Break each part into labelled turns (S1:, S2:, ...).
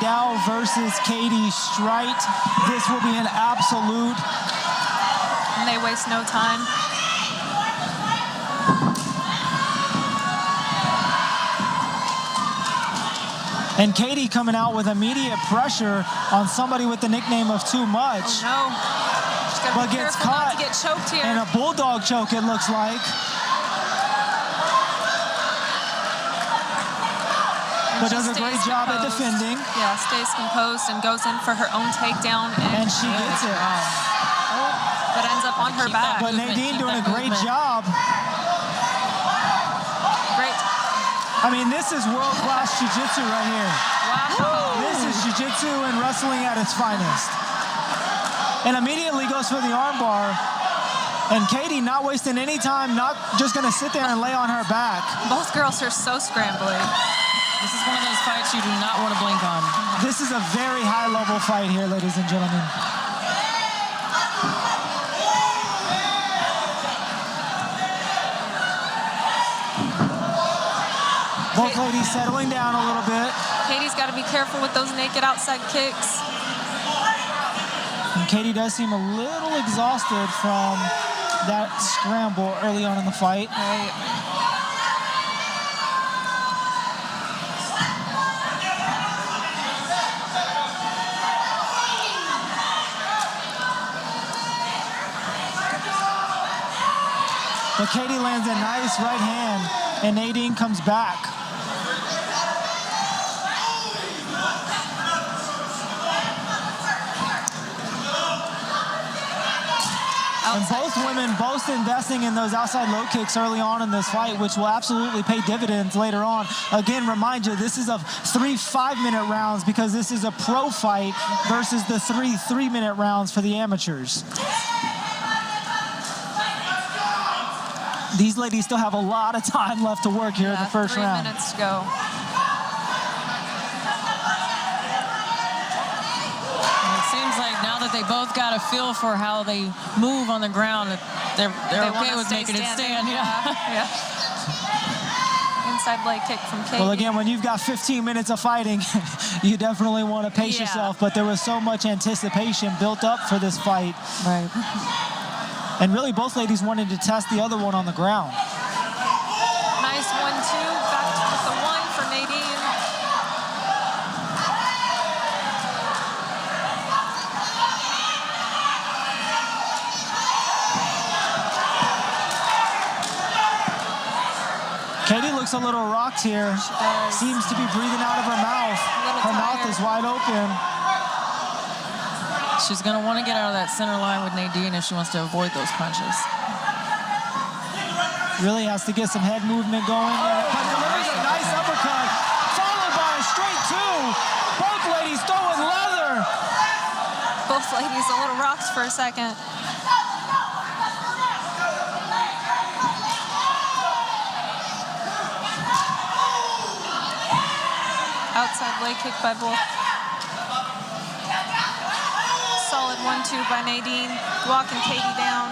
S1: Mandiau versus Katty Strite. This will be an absolute.
S2: And they waste no time.
S1: And Katty coming out with immediate pressure on somebody with the nickname of Too Much.
S2: Oh no. She's gotta be
S1: gets
S2: careful
S1: caught
S2: not to get choked here.
S1: in a bulldog choke, it looks like. But does a great job at defending.
S2: Yeah, stays composed and goes in for her own takedown.
S1: And she gets it.
S2: But ends up on her back.
S1: But Nadine doing a great job.
S2: Great.
S1: I mean, this is world-class jiu-jitsu right here.
S2: Wow.
S1: This is jiu-jitsu and wrestling at its finest. And immediately goes for the armbar. And Katty not wasting any time, not just going to sit there and lay on her back.
S2: Both girls are so scrambly.
S3: This is one of those fights you do not want to blink on.
S1: This is a very high-level fight here, ladies and gentlemen. Both ladies settling down a little bit.
S2: Katty's got to be careful with those naked outside kicks.
S1: And Katty does seem a little exhausted from that scramble early on in the fight.
S2: Right.
S1: But Katty lands a nice right hand, and Nadine comes back. And both women both investing in those outside low kicks early on in this fight, which will absolutely pay dividends later on. Again, remind you, this is a 3 5-minute rounds because this is a pro fight versus the 3 3-minute rounds for the amateurs. These ladies still have a lot of time left to work here in the first round.
S2: 3 minutes to go.
S3: They both got a feel for how they move on the ground. They're okay with making it stand.
S2: Yeah. Inside leg kick from Katty.
S1: Well, again, when you've got 15 minutes of fighting, you definitely want to pace yourself. But there was so much anticipation built up for this fight.
S3: Right.
S1: And really, both ladies wanted to test the other one on the ground.
S2: Nice 1-2. Back to the 1 for Nadine.
S1: Katty looks a little rocked here.
S2: She does.
S1: Seems to be breathing out of her mouth. Her mouth is wide open.
S3: She's going to want to get out of that center line with Nadine if she wants to avoid those punches.
S1: Really has to get some head movement going. But delivers a nice uppercut, followed by a straight 2. Both ladies throwing leather.
S2: Both ladies a little rocked for a second. Outside leg kick by both. Solid 1-2 by Nadine, walking Katty down.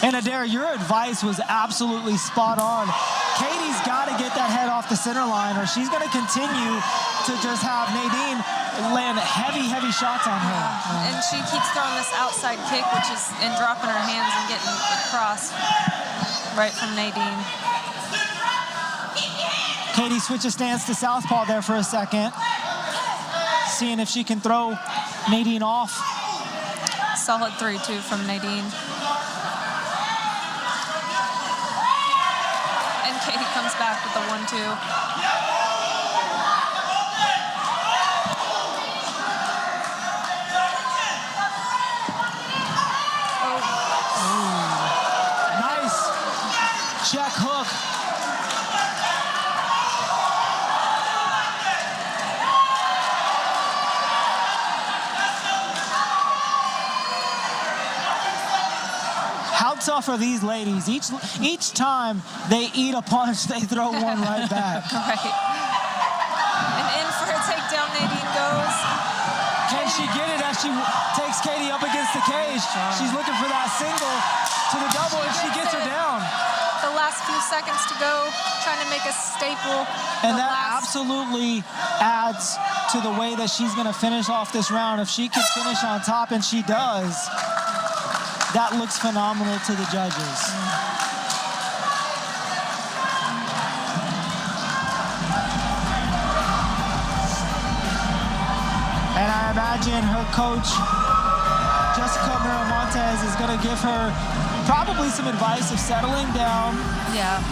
S1: And Adair, your advice was absolutely spot on. Katty's got to get that head off the center line, or she's going to continue to just have Nadine land heavy, heavy shots on her.
S2: And she keeps throwing this outside kick, which is and dropping her hands and getting the cross right from Nadine.
S1: Katty switches stance to southpaw there for a second, seeing if she can throw Nadine off.
S2: Solid 3-2 from Nadine. And Katty comes back with the 1-2.
S1: Nice check hook. How tough are these ladies? Each time they eat a punch, they throw one right back.
S2: Right. And in for a takedown, Nadine goes.
S1: Can she get it as she takes Katty up against the cage? She's looking for that single to the double, and she gets her down.
S2: the last few seconds to go, trying to make a staple.
S1: And that absolutely adds to the way that she's going to finish off this round. If she can finish on top, and she does, that looks phenomenal to the judges. And I imagine her coach, Jessica Miramontes, is going to give her probably some advice of settling down,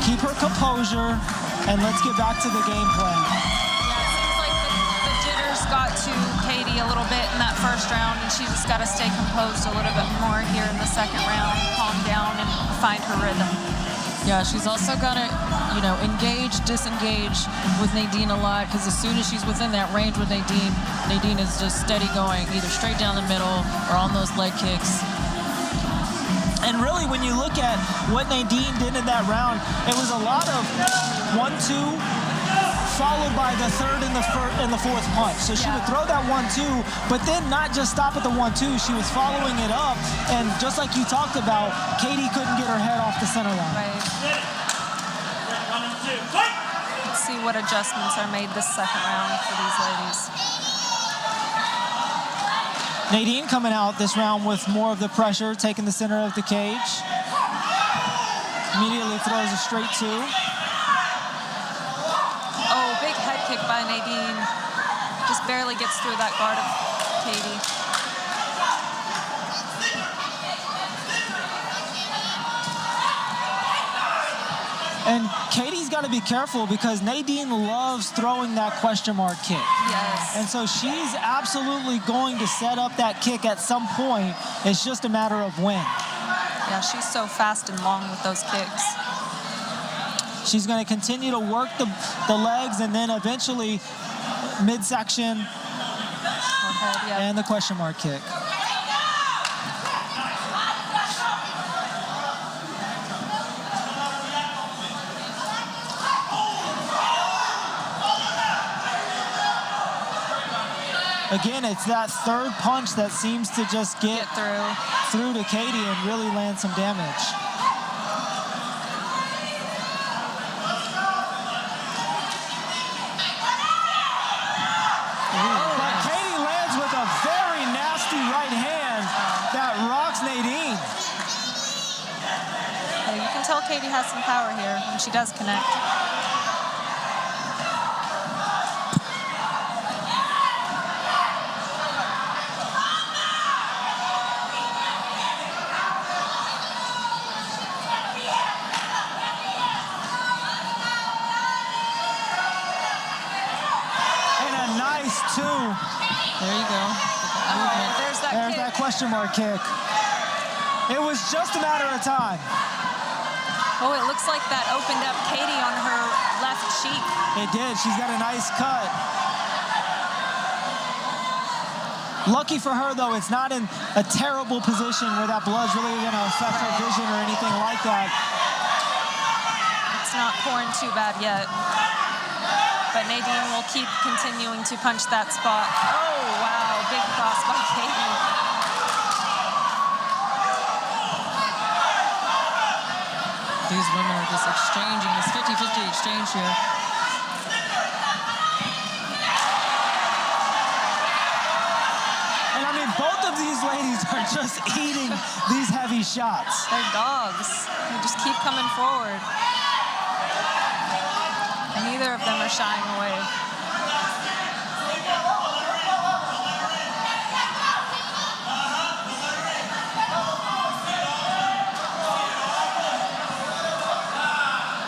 S1: keep her composure, and let's get back to the game plan.
S2: Yeah, it seems like the jitters got to Katty a little bit in that first round, and she just got to stay composed a little bit more here in the second round, calm down, and find her rhythm.
S3: Yeah, she's also got to, engage, disengage with Nadine a lot, because as soon as she's within that range with Nadine, Nadine is just steady going, either straight down the middle or on those leg kicks.
S1: And really, when you look at what Nadine did in that round, it was a lot of 1-2, followed by the third and the fourth punch. So she would throw that 1-2, but then not just stop at the 1-2. She was following it up, and just like you talked about, Katty couldn't get her head off the center line.
S2: Right. Let's see what adjustments are made this second round for these ladies.
S1: Nadine coming out this round with more of the pressure, taking the center of the cage. Immediately throws a straight 2.
S2: Oh, big head kick by Nadine. Just barely gets through that guard of Katty.
S1: And Katty's got to be careful, because Nadine loves throwing that question mark kick.
S2: Yes.
S1: And so she's absolutely going to set up that kick at some point. It's just a matter of when.
S2: Yeah, she's so fast and long with those kicks.
S1: She's going to continue to work the legs, and then eventually midsection and the question mark kick. Again, it's that third punch that seems to just get through to Katty and really land some damage. But Katty lands with a very nasty right hand that rocks Nadine.
S2: Yeah, you can tell Katty has some power here when she does connect.
S3: There you go.
S2: There's
S1: that question mark kick. It was just a matter of time.
S2: Oh, it looks like that opened up Katty on her left cheek.
S1: It did. She's got a nice cut. Lucky for her, though, it's not in a terrible position where that blood's really going to affect her vision or anything like that.
S2: It's not pouring too bad yet. But Nadine will keep continuing to punch that spot. Oh, wow, big cross by Katty.
S3: These women are just exchanging, this 50-50 exchange here.
S1: And I mean, both of these ladies are just eating these heavy shots.
S2: They're dogs. They just keep coming forward. And neither of them are shying away.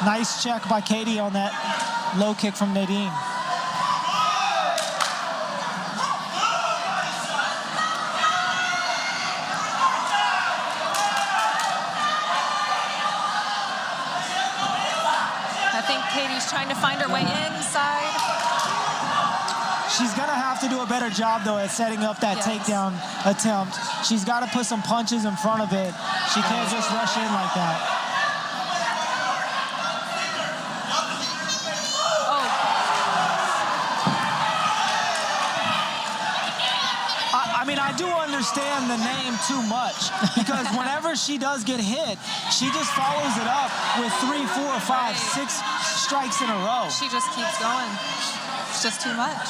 S1: Nice check by Katty on that low kick from Nadine.
S2: I think Katty's trying to find her way inside.
S1: She's going to have to do a better job, though, at setting up that takedown attempt. She's got to put some punches in front of it. She can't just rush in like that. I I mean, I do understand the name too much because whenever she does get hit, she just follows it up with 3, 4, 5, 6 strikes in a row.
S2: She just keeps going. It's just too much.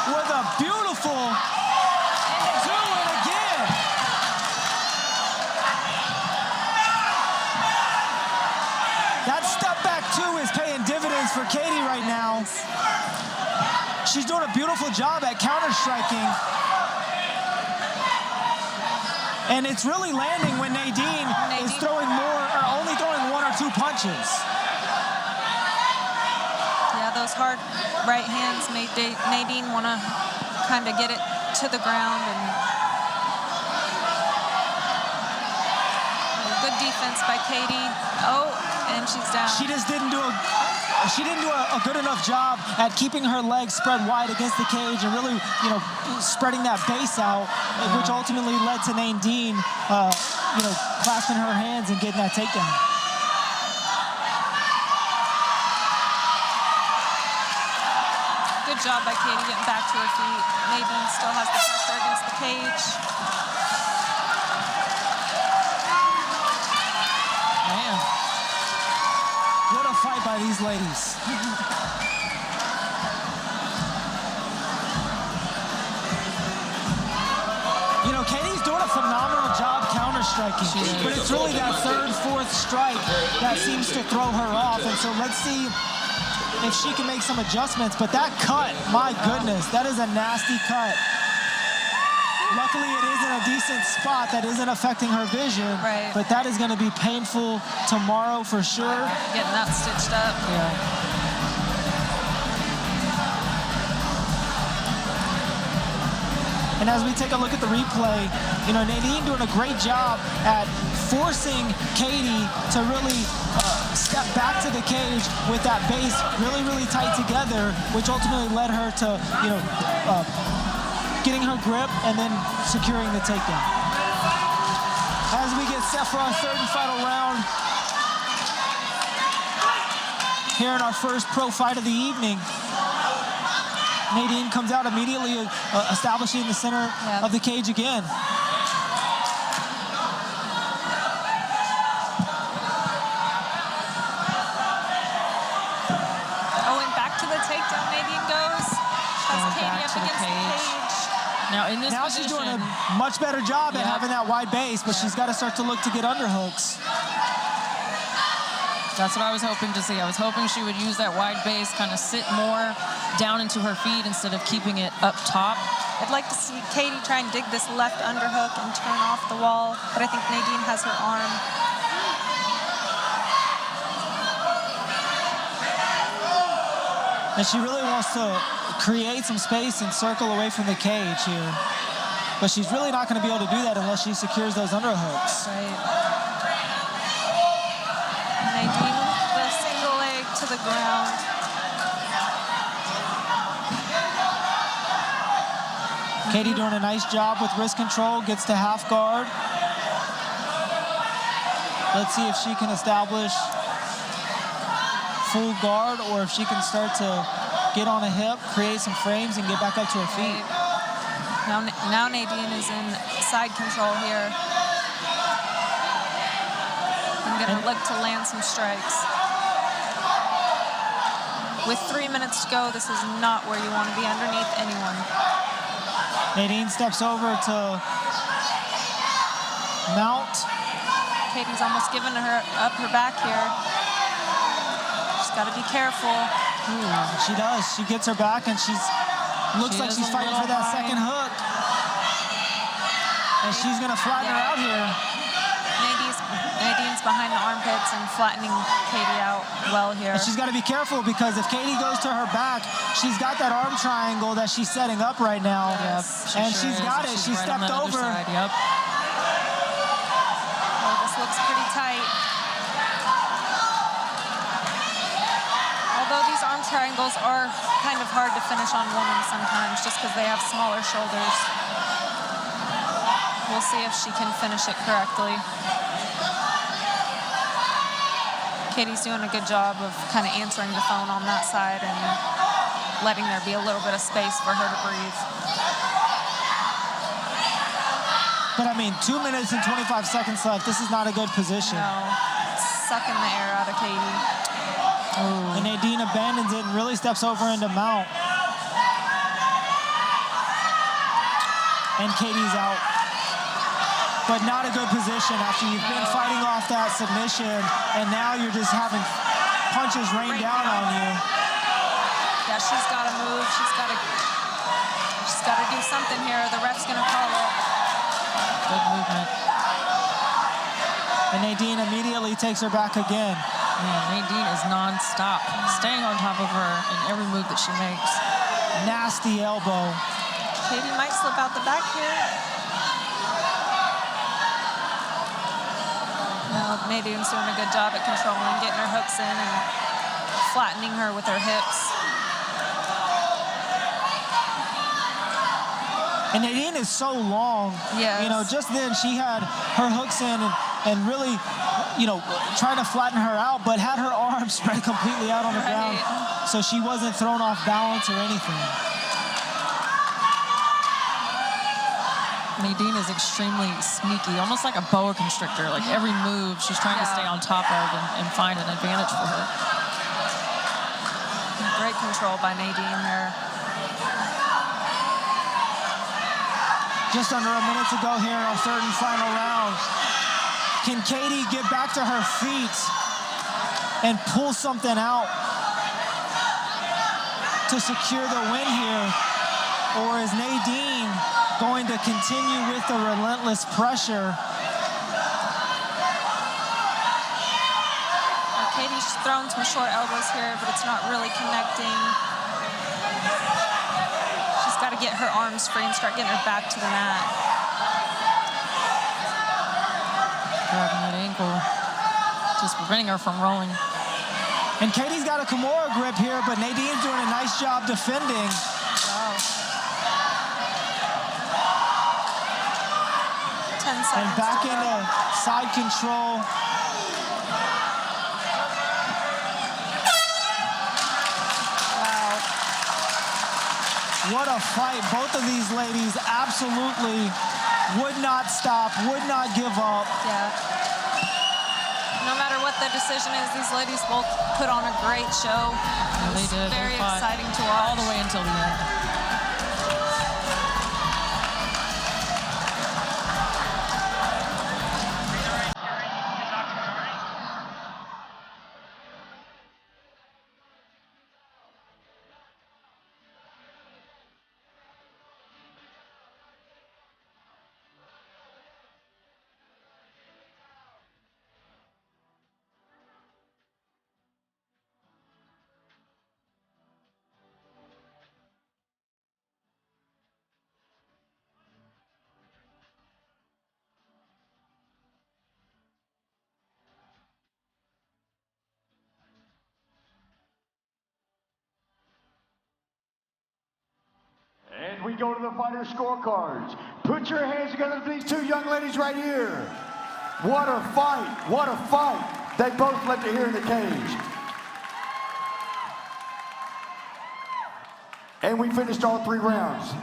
S1: With a beautiful do it again. That step back two is paying dividends for Katty right now. She's doing a beautiful job at counter striking. And it's really landing when Nadine is throwing more, or only throwing 1 or 2 punches.
S2: Those hard right hands made Nadine want to kind of get it to the ground, and good defense by Katty. Oh, and she's down.
S1: She just didn't do a good enough job at keeping her legs spread wide against the cage and really, spreading that base out, which ultimately led to Nadine, clasping her hands and getting that takedown.
S2: Good job by Katty getting back to her feet. Nadine still has the pressure against the cage.
S1: Man, what a fight by these ladies. Katty's doing a phenomenal job counter-striking, but it's really that 3rd, 4th strike that seems to throw her off, and so let's see if she can make some adjustments. But that cut, my goodness, that is a nasty cut. Luckily, it is in a decent spot that isn't affecting her vision,
S2: right.
S1: But that is going to be painful tomorrow for sure.
S2: Getting that stitched up.
S1: Yeah. And as we take a look at the replay, Nadine doing a great job at forcing Katty to really step back to the cage with that base really, really tight together, which ultimately led her to, getting her grip and then securing the takedown. As we get set for our 3rd and final round here in our first pro fight of the evening. Nadine comes out immediately, establishing the center of the cage again.
S2: Oh, and back to the takedown Nadine goes. Has Katty up against the cage.
S3: Now, in this
S1: now
S3: position,
S1: she's doing a much better job at having that wide base, but she's got to start to look to get underhooks.
S3: That's what I was hoping to see. I was hoping she would use that wide base, kind of sit more down into her feet instead of keeping it up top.
S2: I'd like to see Katty try and dig this left underhook and turn off the wall, but I think Nadine has her arm.
S1: And she really wants to create some space and circle away from the cage here. But she's really not going to be able to do that unless she secures those underhooks.
S2: Right. Nadine with the single leg to the ground.
S1: Katty doing a nice job with wrist control, gets to half guard. Let's see if she can establish full guard or if she can start to get on a hip, create some frames, and get back up to her feet.
S2: Now Nadine is in side control here. I'm going to look to land some strikes. With 3 minutes to go, this is not where you want to be underneath anyone.
S1: Nadine steps over to mount.
S2: Katty's almost given her up her back here. She's got to be careful.
S1: She does. She gets her back, and looks like she's fighting for that second hook. And she's going to flatten her out here.
S2: Nadine's behind the armpits and flattening Katty out well here.
S1: And she's got to be careful because if Katty goes to her back, she's got that arm triangle that she's setting up right now.
S3: Yes,
S1: and she's got it. She stepped over.
S3: Yep.
S2: Oh, this looks pretty tight. Although these arm triangles are kind of hard to finish on women sometimes just because they have smaller shoulders. We'll see if she can finish it correctly. Katty's doing a good job of kind of answering the phone on that side and letting there be a little bit of space for her to breathe.
S1: But I mean, 2 minutes and 25 seconds left. This is not a good position.
S2: No, it's sucking the air out of Katty.
S1: Ooh. And Nadine abandons it and really steps over into mount. And Katty's out. But not a good position after you've been fighting off that submission, and now you're just having punches rain down on you.
S2: Yeah, she's got to move. She's got to do something here. The ref's going to call it.
S3: Good movement.
S1: And Nadine immediately takes her back again.
S3: Man, Nadine is non-stop, staying on top of her in every move that she makes.
S1: Nasty elbow.
S2: Katty might slip out the back here. No, Nadine's doing a good job at controlling, getting her hooks in and flattening her with her hips.
S1: And Nadine is so long.
S2: Yes.
S1: You know, just then she had her hooks in and really, you know, trying to flatten her out, but had her arms spread completely out on the ground, so she wasn't thrown off balance or anything.
S3: Nadine is extremely sneaky, almost like a boa constrictor. Like every move, she's trying to stay on top of and find an advantage for her.
S2: Great control by Nadine there.
S1: Just under a minute to go here in our third and final round. Can Katty get back to her feet and pull something out to secure the win here? Or is Nadine going to continue with the relentless pressure?
S2: Katty's thrown some short elbows here, but it's not really connecting. She's got to get her arms free and start getting her back to the mat.
S3: Grabbing that ankle, just preventing her from rolling.
S1: And Katty's got a Kimura grip here, but Nadine's doing a nice job defending.
S2: Wow. 10 seconds.
S1: And back into side control.
S2: Wow.
S1: What a fight. Both of these ladies absolutely would not stop, would not give up.
S2: Yeah. No matter what the decision is, these ladies both put on a great show.
S3: Yeah, they did.
S2: Very
S3: They fought
S2: exciting to watch.
S3: all the way until the end.
S4: And we go to the fighter scorecards. Put your hands together for these two young ladies right here. What a fight, what a fight. They both left it here in the cage. And we finished all 3 rounds.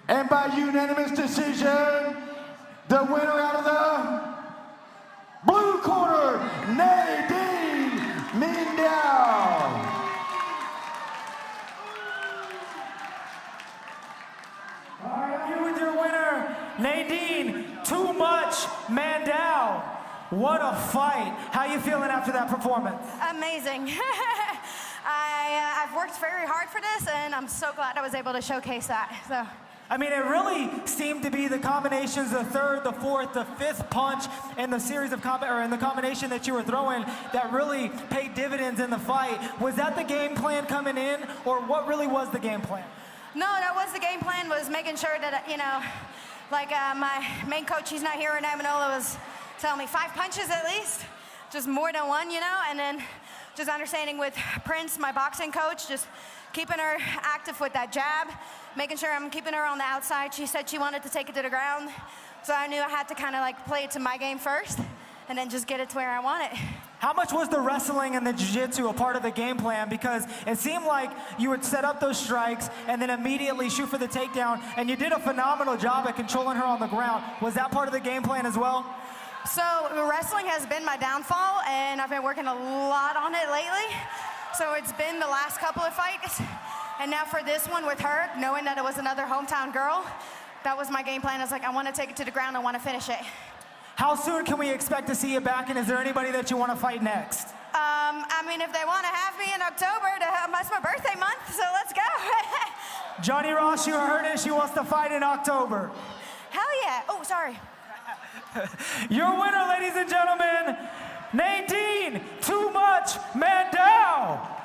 S4: And by unanimous decision, the winner out of the blue corner, Nadine Mandiau.
S1: Here with your winner, Nadine Too Much Mandiau. What a fight. How you feeling after that performance?
S5: Amazing. I've worked very hard for this, and I'm so glad I was able to showcase that. So.
S1: I mean, it really seemed to be the combinations, the third, the fourth, the fifth punch in the series of in the combination that you were throwing that really paid dividends in the fight. Was that the game plan coming in, or what really was the game plan?
S5: No, that was the game plan, was making sure that, you know, like my main coach, he's not here, and Amanola was telling me 5 punches at least, just more than 1, you know, and then just understanding with Prince, my boxing coach, just keeping her active with that jab, making sure I'm keeping her on the outside. She said she wanted to take it to the ground, so I knew I had to kind of like play it to my game first, and then just get it to where I want it.
S1: How much was the wrestling and the jiu-jitsu a part of the game plan? Because it seemed like you would set up those strikes and then immediately shoot for the takedown, and you did a phenomenal job at controlling her on the ground. Was that part of the game plan as well?
S5: So wrestling has been my downfall, and I've been working a lot on it lately. So it's been the last couple of fights, and now for this one with her, knowing that it was another hometown girl, that was my game plan. I was like, I want to take it to the ground, I want to finish it.
S1: How soon can we expect to see you back, and is there anybody that you want to fight next?
S5: I mean, if they want to have me in October, that's my birthday month, so let's go.
S1: Johnny Ross, you heard it. She wants to fight in October.
S5: Hell yeah. Oh, sorry.
S1: Your winner, ladies and gentlemen, Nadine, Too Much Mandiau.